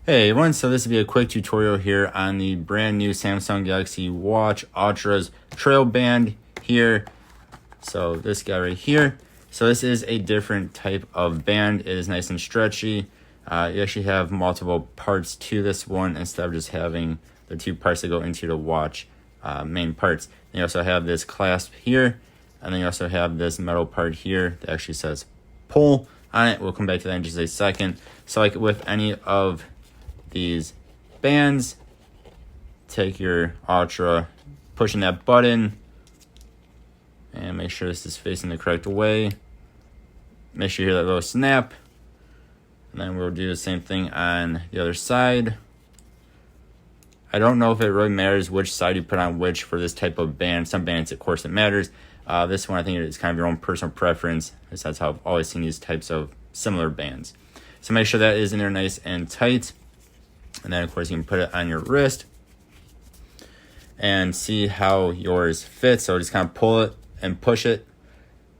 Hey everyone, so this will be a quick tutorial here on the brand new Samsung Galaxy Watch Ultra's trail band here. So this guy right here. So this is a different type of band. It is nice and stretchy. You actually have multiple parts to this one instead of just having the two parts that go into the watch main parts. And you also have this clasp here, and then you also have this metal part here that actually says pull on it. We'll come back to that in just a second. So like with any of these bands, take your Ultra, pushing that button, and make sure this is facing the correct way. Make sure you hear that little snap, and then we'll do the same thing on the other side. I don't know if it really matters which side you put on which for this type of band. Some bands, of course, it matters. This one, I think it's kind of your own personal preference. That's how I've always seen these types of similar bands. So make sure that is in there nice and tight. And then, of course, you can put it on your wrist and see how yours fits. So just kind of pull it and push it.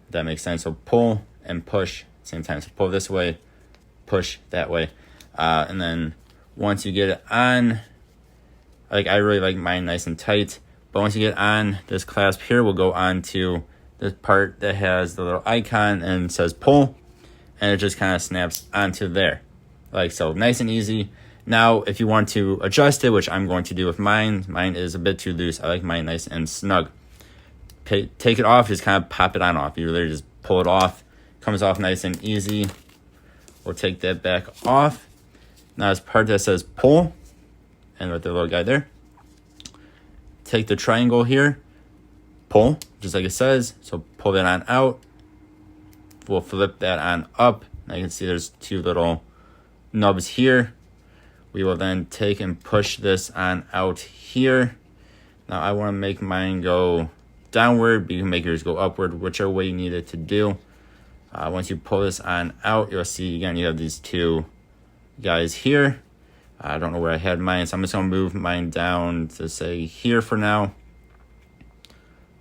If that makes sense. So pull and push at the same time. So pull this way, push that way. And then once you get it on, like I really like mine nice and tight. But once you get on this clasp here, we'll go on to this part that has the little icon and says pull. And it just kind of snaps onto there. Like so, nice and easy. Now, if you want to adjust it, which I'm going to do with mine is a bit too loose. I like mine nice and snug. Take it off, just kind of pop it on off. You literally just pull it off. Comes off nice and easy. We'll take that back off. Now, this part that says pull, and with the little guy there, take the triangle here, pull, just like it says. So pull that on out. We'll flip that on up. Now you can see there's two little nubs here. We will then take and push this on out here. Now I want to make mine go downward, but you can make yours go upward, whichever way you need it to do. Once you pull this on out, you'll see again you have these two guys here. I don't know where I had mine, so I'm just going to move mine down to say here for now.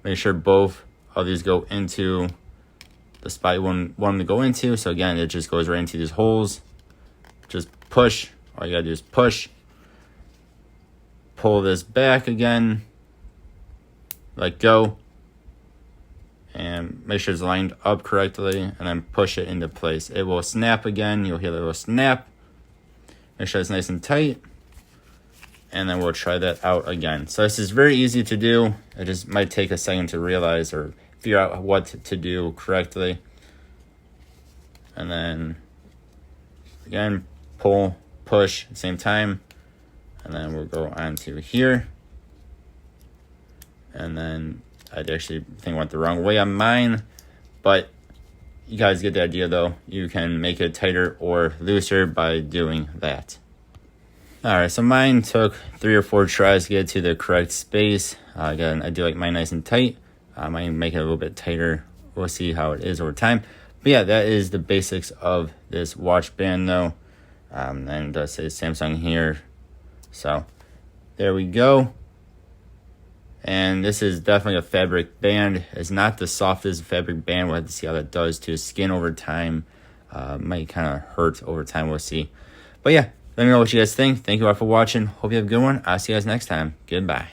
Make sure both of these go into the spot you want them to go into. So again, it just goes right into these holes. Just push. All you gotta do is push, pull this back again, let go, and make sure it's lined up correctly, and then push it into place. It will snap again. You'll hear the little snap. Make sure it's nice and tight, and then we'll try that out again. So this is very easy to do. It just might take a second to realize or figure out what to do correctly. And then, again, pull, push at the same time, and then we'll go on to here. And then I actually think I went the wrong way on mine, but you guys get the idea though. You can make it tighter or looser by doing that. Alright, so mine took 3 or 4 tries to get to the correct space. Again, I do like mine nice and tight. I might make it a little bit tighter. We'll see how it is over time. But yeah, that is the basics of this watch band though. And it does say Samsung here. So there we go. And this is definitely a fabric band. It's not the softest fabric band. We'll have to see how that does to skin over time. Might kind of hurt over time. We'll see. But yeah, let me know what you guys think. Thank you all for watching. Hope you have a good one. I'll see you guys next time. Goodbye.